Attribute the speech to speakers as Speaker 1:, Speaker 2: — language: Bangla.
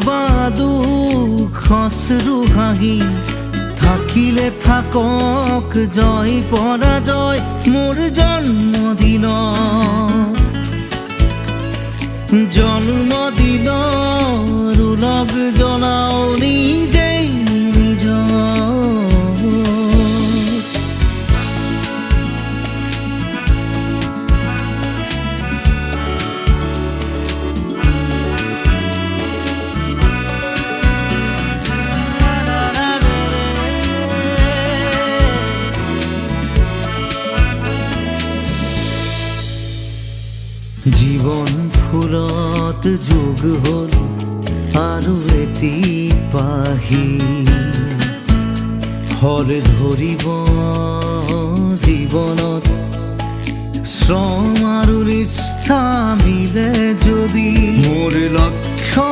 Speaker 1: বা দুখ অশ্রু হাঁহি থাকিলে থাকক জয় পরাজয় মোর জন্মদিন জন্মদিন উলগ জ্বলাও নিজেই নিজ জীবন ফুলত যোগ হল আৰু এটি পাহি ফল ধৰিব জীৱনত শ্ৰম আৰু নিষ্ঠা মিলে যদি মোৰ লক্ষ্য